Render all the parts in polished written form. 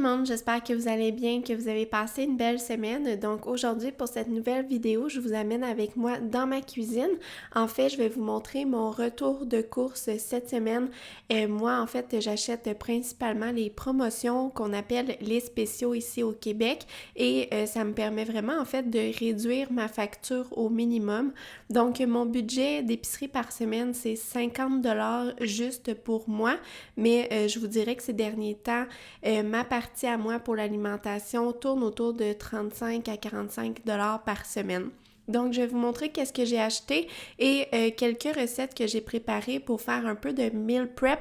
le monde, j'espère que vous allez bien, que vous avez passé une belle semaine. Donc aujourd'hui, pour cette nouvelle vidéo, je vous amène avec moi dans ma cuisine. En fait, je vais vous montrer mon retour de course cette semaine. Moi, en fait, j'achète principalement les promotions qu'on appelle les spéciaux ici au Québec et ça me permet vraiment, en fait, de réduire ma facture au minimum. Donc, mon budget d'épicerie par semaine, c'est 50$ juste pour moi, mais je vous dirais que ces derniers temps, ma partie à moi pour l'alimentation tourne autour de 35 à 45$ par semaine. Donc, je vais vous montrer qu'est-ce que j'ai acheté et quelques recettes que j'ai préparées pour faire un peu de meal prep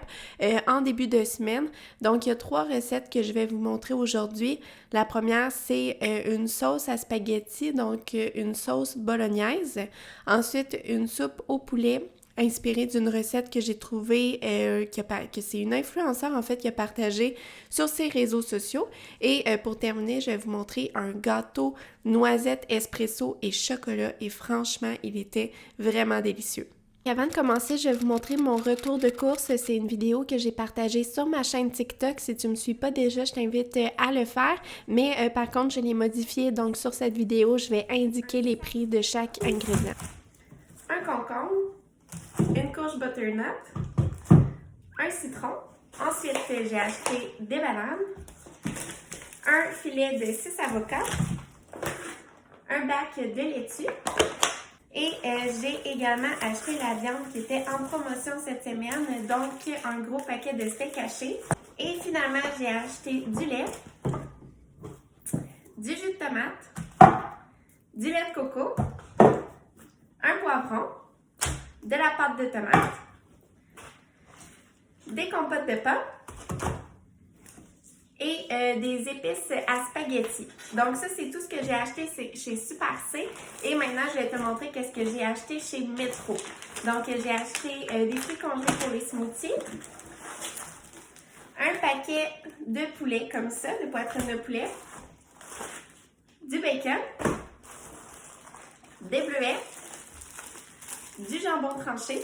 en début de semaine. Donc, il y a 3 recettes que je vais vous montrer aujourd'hui. La première, c'est une sauce à spaghetti, donc une sauce bolognaise. Ensuite, une soupe au poulet inspirée d'une recette que j'ai trouvée, que c'est une influenceur en fait qui a partagé sur ses réseaux sociaux. Et pour terminer, je vais vous montrer un gâteau noisette, espresso et chocolat. Et franchement, il était vraiment délicieux. Avant de commencer, je vais vous montrer mon retour de course. C'est une vidéo que j'ai partagée sur ma chaîne TikTok. Si tu ne me suis pas déjà, je t'invite à le faire. Mais par contre, je l'ai modifié. Donc sur cette vidéo, je vais indiquer les prix de chaque ingrédient. Un concombre, une couche butternut, un citron. Ensuite, j'ai acheté des bananes, un filet de 6 avocats, un bac de laitue et j'ai également acheté la viande qui était en promotion cette semaine, donc un gros paquet de steak haché. Et finalement, j'ai acheté du lait, du jus de tomate, du lait de coco, un poivron, de la pâte de tomate, des compotes de pommes et des épices à spaghetti. Donc ça, c'est tout ce que j'ai acheté chez Super C. Et maintenant, je vais te montrer qu'est-ce que j'ai acheté chez Metro. Donc, j'ai acheté des fruits congelés pour les smoothies, un paquet de poulet comme ça, de poitrine de poulet, du bacon, des bleuets, du jambon tranché,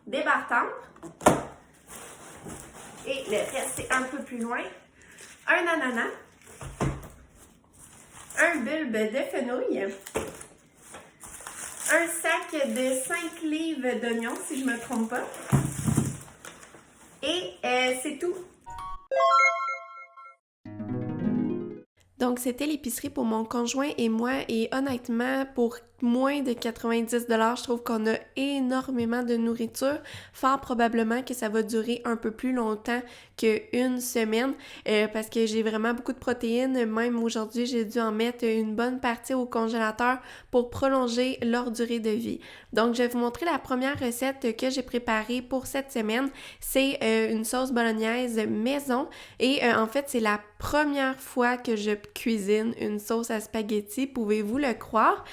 des barres tendres, et le reste c'est un peu plus loin, un ananas, un bulbe de fenouil, un sac de 5 livres d'oignons si je ne me trompe pas, et c'est tout. Donc, c'était l'épicerie pour mon conjoint et moi et honnêtement, pour moins de 90$, je trouve qu'on a énormément de nourriture. Fort probablement que ça va durer un peu plus longtemps qu'une semaine parce que j'ai vraiment beaucoup de protéines. Même aujourd'hui, j'ai dû en mettre une bonne partie au congélateur pour prolonger leur durée de vie. Donc, je vais vous montrer la première recette que j'ai préparée pour cette semaine. C'est une sauce bolognaise maison et en fait, c'est la première fois que je cuisine une sauce à spaghetti, pouvez-vous le croire?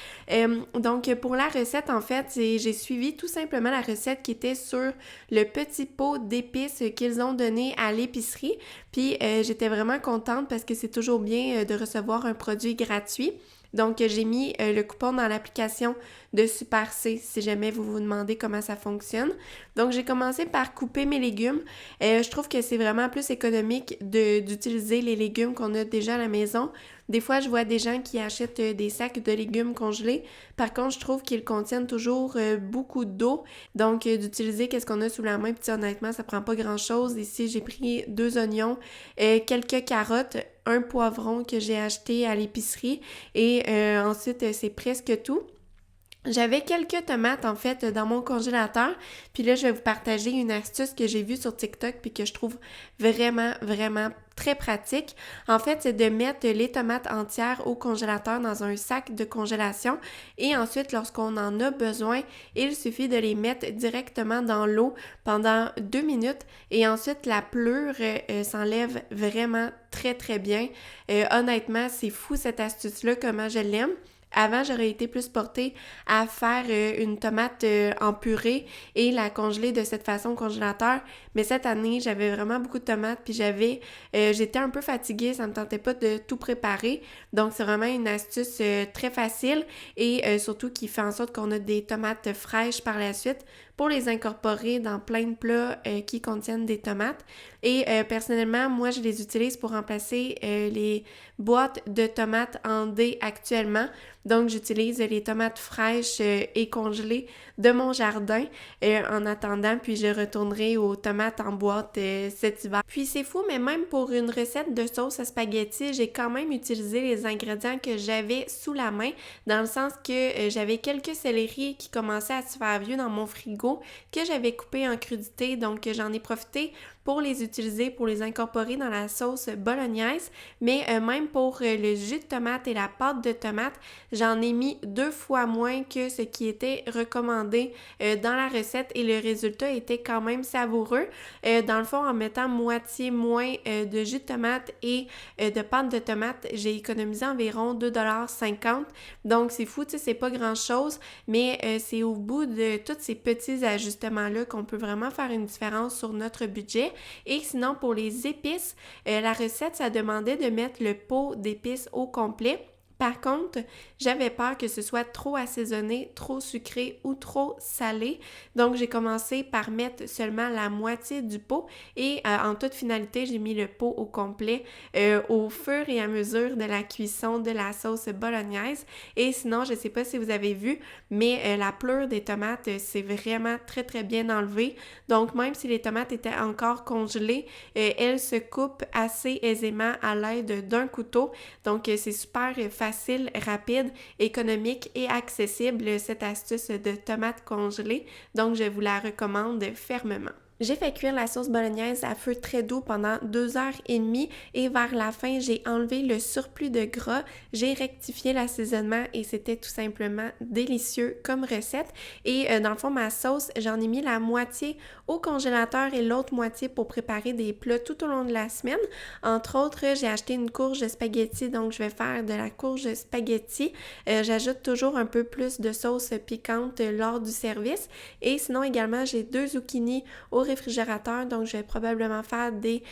Donc, pour la recette, en fait, j'ai suivi tout simplement la recette qui était sur le petit pot d'épices qu'ils ont donné à l'épicerie. Puis, j'étais vraiment contente parce que c'est toujours bien de recevoir un produit gratuit. Donc, j'ai mis le coupon dans l'application de Super C si jamais vous vous demandez comment ça fonctionne. Donc, j'ai commencé par couper mes légumes. Je trouve que c'est vraiment plus économique d'utiliser les légumes qu'on a déjà à la maison. Des fois, je vois des gens qui achètent des sacs de légumes congelés. Par contre, je trouve qu'ils contiennent toujours beaucoup d'eau. Donc, d'utiliser qu'est-ce qu'on a sous la main. Puis honnêtement, ça prend pas grand-chose. Ici, j'ai pris 2 oignons, quelques carottes, un poivron que j'ai acheté à l'épicerie et ensuite, c'est presque tout. J'avais quelques tomates en fait dans mon congélateur, puis là je vais vous partager une astuce que j'ai vue sur TikTok puis que je trouve vraiment très pratique. En fait, c'est de mettre les tomates entières au congélateur dans un sac de congélation et ensuite lorsqu'on en a besoin, il suffit de les mettre directement dans l'eau pendant 2 minutes et ensuite la pleure s'enlève vraiment très bien. Honnêtement, c'est fou cette astuce-là, comment je l'aime. Avant, j'aurais été plus portée à faire une tomate en purée et la congeler de cette façon au congélateur. Mais cette année, j'avais vraiment beaucoup de tomates puis j'étais un peu fatiguée, ça me tentait pas de tout préparer. Donc, c'est vraiment une astuce très facile et surtout qui fait en sorte qu'on a des tomates fraîches par la suite. pour les incorporer dans plein de plats qui contiennent des tomates. Et personnellement, moi, je les utilise pour remplacer les boîtes de tomates en dés actuellement. Donc, j'utilise les tomates fraîches et congelées de mon jardin en attendant, puis je retournerai aux tomates en boîte cet hiver. Puis c'est fou, mais même pour une recette de sauce à spaghetti, j'ai quand même utilisé les ingrédients que j'avais sous la main, dans le sens que j'avais quelques céleris qui commençaient à se faire vieux dans mon frigo, que j'avais coupé en crudité, donc j'en ai profité pour les utiliser, pour les incorporer dans la sauce bolognaise, mais même pour le jus de tomate et la pâte de tomate, j'en ai mis 2 fois moins que ce qui était recommandé dans la recette et le résultat était quand même savoureux. Dans le fond, en mettant moitié moins de jus de tomate et de pâte de tomate, j'ai économisé environ 2,50 $. Donc c'est fou, tu sais, c'est pas grand-chose, mais c'est au bout de tous ces petits ajustements-là qu'on peut vraiment faire une différence sur notre budget. Et sinon, pour les épices, la recette, ça demandait de mettre le pot d'épices au complet. Par contre, j'avais peur que ce soit trop assaisonné, trop sucré ou trop salé. Donc, j'ai commencé par mettre seulement la moitié du pot et en toute finalité, j'ai mis le pot au complet au fur et à mesure de la cuisson de la sauce bolognaise. Et sinon, je ne sais pas si vous avez vu, mais la pleure des tomates, c'est vraiment très, très bien enlevé. Donc, même si les tomates étaient encore congelées, elles se coupent assez aisément à l'aide d'un couteau. Donc, c'est super facile, rapide, économique et accessible, cette astuce de tomates congelées. Donc, je vous la recommande fermement. J'ai fait cuire la sauce bolognaise à feu très doux pendant 2h30 et vers la fin, j'ai enlevé le surplus de gras, j'ai rectifié l'assaisonnement et c'était tout simplement délicieux comme recette. Et dans le fond, ma sauce, j'en ai mis la moitié au congélateur et l'autre moitié pour préparer des plats tout au long de la semaine. Entre autres, j'ai acheté une courge spaghetti, donc je vais faire de la courge spaghetti. J'ajoute toujours un peu plus de sauce piquante lors du service. Et sinon également, j'ai 2 zucchini au réfrigérateur, donc je vais probablement faire des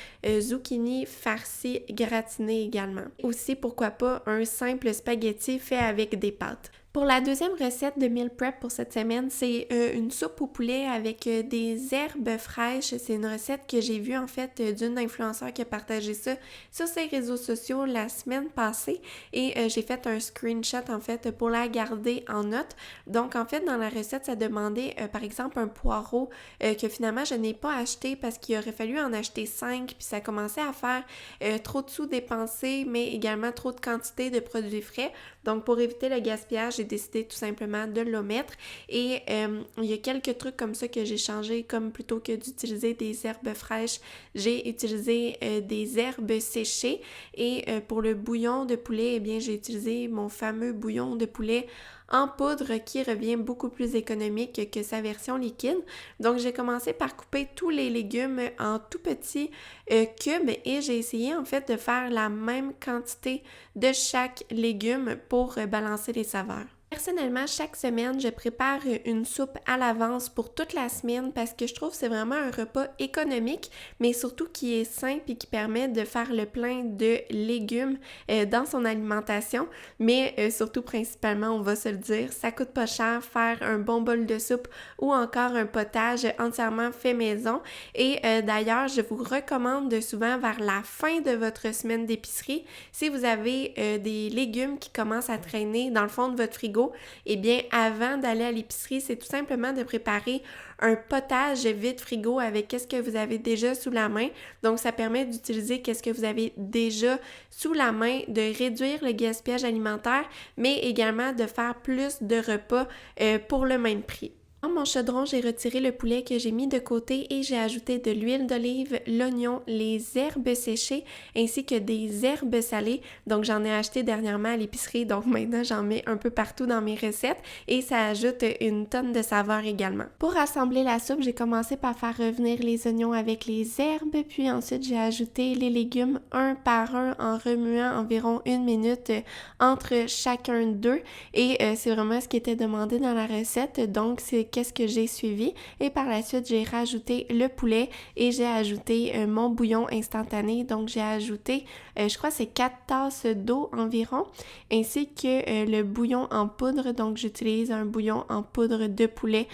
zucchini farcis gratinés également. Aussi, pourquoi pas, un simple spaghetti fait avec des pâtes. Pour la deuxième recette de meal prep pour cette semaine, c'est une soupe au poulet avec des herbes fraîches. C'est une recette que j'ai vue en fait d'une influenceure qui a partagé ça sur ses réseaux sociaux la semaine passée et j'ai fait un screenshot en fait pour la garder en note. Donc en fait dans la recette ça demandait par exemple un poireau que finalement je n'ai pas acheté parce qu'il aurait fallu en acheter 5 puis ça commençait à faire trop de sous dépensés mais également trop de quantité de produits frais. Donc pour éviter le gaspillage, j'ai décidé tout simplement de l'omettre et il y a quelques trucs comme ça que j'ai changé, comme plutôt que d'utiliser des herbes fraîches, j'ai utilisé des herbes séchées et pour le bouillon de poulet, eh bien j'ai utilisé mon fameux bouillon de poulet en poudre qui revient beaucoup plus économique que sa version liquide. Donc j'ai commencé par couper tous les légumes en tout petits cubes et j'ai essayé en fait de faire la même quantité de chaque légume pour balancer les saveurs. Personnellement, chaque semaine, je prépare une soupe à l'avance pour toute la semaine parce que je trouve que c'est vraiment un repas économique, mais surtout qui est simple et qui permet de faire le plein de légumes dans son alimentation. Mais surtout, principalement, on va se le dire, ça coûte pas cher faire un bon bol de soupe ou encore un potage entièrement fait maison. Et d'ailleurs, je vous recommande souvent vers la fin de votre semaine d'épicerie, si vous avez des légumes qui commencent à traîner dans le fond de votre frigo, eh bien, avant d'aller à l'épicerie, c'est tout simplement de préparer un potage vide frigo avec qu'est-ce que vous avez déjà sous la main. Donc, ça permet d'utiliser qu'est-ce que vous avez déjà sous la main, de réduire le gaspillage alimentaire, mais également de faire plus de repas pour le même prix. Dans mon chaudron, j'ai retiré le poulet que j'ai mis de côté et j'ai ajouté de l'huile d'olive, l'oignon, les herbes séchées ainsi que des herbes salées. Donc j'en ai acheté dernièrement à l'épicerie, donc maintenant j'en mets un peu partout dans mes recettes et ça ajoute une tonne de saveur également. Pour assembler la soupe, j'ai commencé par faire revenir les oignons avec les herbes, puis ensuite j'ai ajouté les légumes un par un en remuant environ 1 minute entre chacun d'eux et c'est vraiment ce qui était demandé dans la recette. Donc c'est qu'est-ce que j'ai suivi. Et par la suite, j'ai rajouté le poulet et j'ai ajouté mon bouillon instantané. Donc, j'ai ajouté, je crois, c'est 4 tasses d'eau environ, ainsi que le bouillon en poudre. Donc, j'utilise un bouillon en poudre de poulet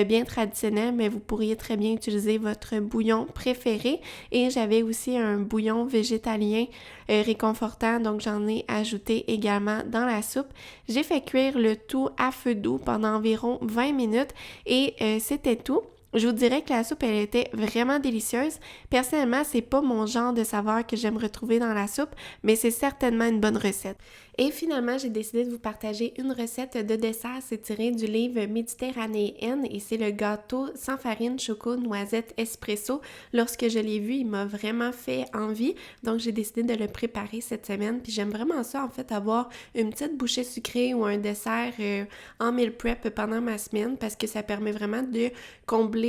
bien traditionnel, mais vous pourriez très bien utiliser votre bouillon préféré. Et j'avais aussi un bouillon végétalien réconfortant, donc j'en ai ajouté également dans la soupe. J'ai fait cuire le tout à feu doux pendant environ 20 minutes et c'était tout. Je vous dirais que la soupe, elle était vraiment délicieuse. Personnellement, c'est pas mon genre de saveur que j'aime retrouver dans la soupe, mais c'est certainement une bonne recette. Et finalement, j'ai décidé de vous partager une recette de dessert. C'est tiré du livre Méditerranéenne et c'est le gâteau sans farine, choco, noisette, espresso. Lorsque je l'ai vu, il m'a vraiment fait envie. Donc, j'ai décidé de le préparer cette semaine. Puis j'aime vraiment ça, en fait, avoir une petite bouchée sucrée ou un dessert en meal prep pendant ma semaine parce que ça permet vraiment de combler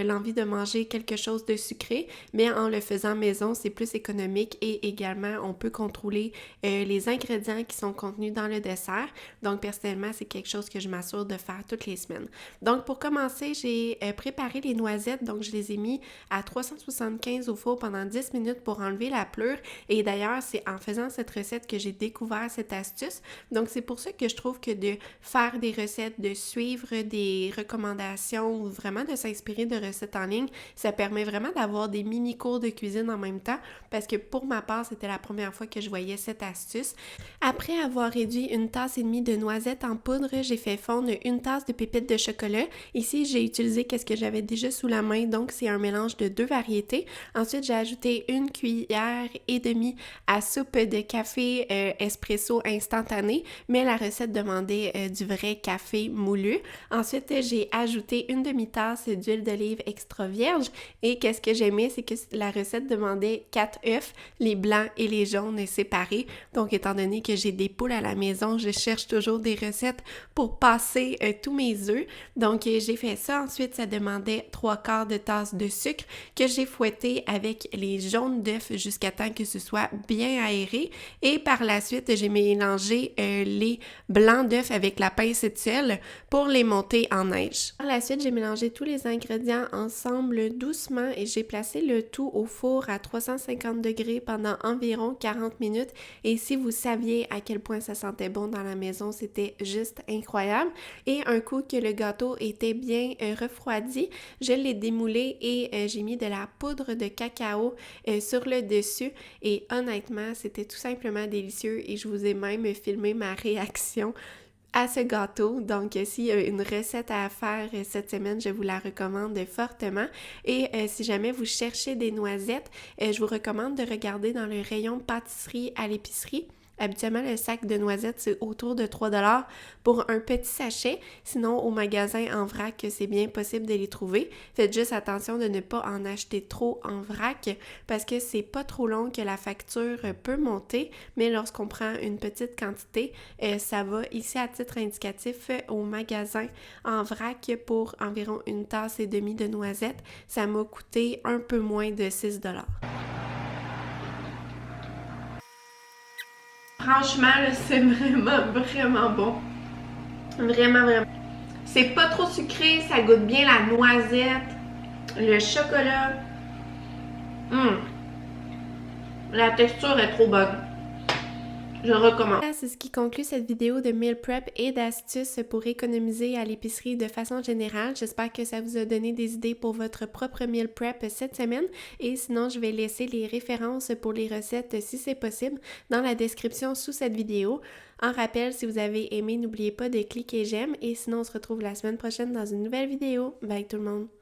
l'envie de manger quelque chose de sucré. Mais en le faisant maison, c'est plus économique et également, on peut contrôler les ingrédients qui sont contenus dans le dessert. Donc, personnellement, c'est quelque chose que je m'assure de faire toutes les semaines. Donc, pour commencer, j'ai préparé les noisettes. Donc, je les ai mis à 375 au four pendant 10 minutes pour enlever la pleure. Et d'ailleurs, c'est en faisant cette recette que j'ai découvert cette astuce. Donc, c'est pour ça que je trouve que de faire des recettes, de suivre des recommandations ou vraiment de s'inspirer de recettes en ligne, ça permet vraiment d'avoir des mini-cours de cuisine en même temps parce que pour ma part, c'était la première fois que je voyais cette astuce. Après avoir réduit 1,5 tasse de noisettes en poudre, j'ai fait fondre 1 tasse de pépites de chocolat. Ici, j'ai utilisé ce que j'avais déjà sous la main, donc c'est un mélange de 2 variétés. Ensuite, j'ai ajouté 1 cuillère et demie à soupe de café espresso instantané, mais la recette demandait du vrai café moulu. Ensuite, j'ai ajouté 1 demi-tasse d'huile d'olive extra vierge et qu'est-ce que j'aimais, c'est que la recette demandait 4 œufs, les blancs et les jaunes séparés. Donc, étant donné que j'ai des poules à la maison, je cherche toujours des recettes pour passer tous mes œufs. Donc, j'ai fait ça. Ensuite, ça demandait 3/4 de tasse de sucre que j'ai fouetté avec les jaunes d'œufs jusqu'à temps que ce soit bien aéré. Et par la suite, j'ai mélangé les blancs d'œufs avec la pince de sel pour les monter en neige. Par la suite, j'ai mélangé tous les ingrédients ensemble doucement et j'ai placé le tout au four à 350 degrés pendant environ 40 minutes. Et si vous saviez à quel point ça sentait bon dans la maison, c'était juste incroyable. Et un coup que le gâteau était bien refroidi, je l'ai démoulé et j'ai mis de la poudre de cacao sur le dessus et honnêtement, c'était tout simplement délicieux et je vous ai même filmé ma réaction à ce gâteau. Donc, s'il y a une recette à faire cette semaine, je vous la recommande fortement. Et si jamais vous cherchez des noisettes, je vous recommande de regarder dans le rayon pâtisserie à l'épicerie. Habituellement, le sac de noisettes, c'est autour de 3$ pour un petit sachet. Sinon, au magasin en vrac, c'est bien possible de les trouver. Faites juste attention de ne pas en acheter trop en vrac parce que c'est pas trop long que la facture peut monter. Mais lorsqu'on prend une petite quantité, ça va ici à titre indicatif au magasin en vrac pour environ 1,5 tasse de noisettes. Ça m'a coûté un peu moins de 6$. Franchement, là, c'est vraiment bon. Vraiment. C'est pas trop sucré, ça goûte bien la noisette, le chocolat. La texture est trop bonne. Je recommande. C'est ce qui conclut cette vidéo de meal prep et d'astuces pour économiser à l'épicerie de façon générale. J'espère que ça vous a donné des idées pour votre propre meal prep cette semaine. Et sinon, je vais laisser les références pour les recettes, si c'est possible, dans la description sous cette vidéo. En rappel, si vous avez aimé, n'oubliez pas de cliquer j'aime. Et sinon, on se retrouve la semaine prochaine dans une nouvelle vidéo. Bye tout le monde!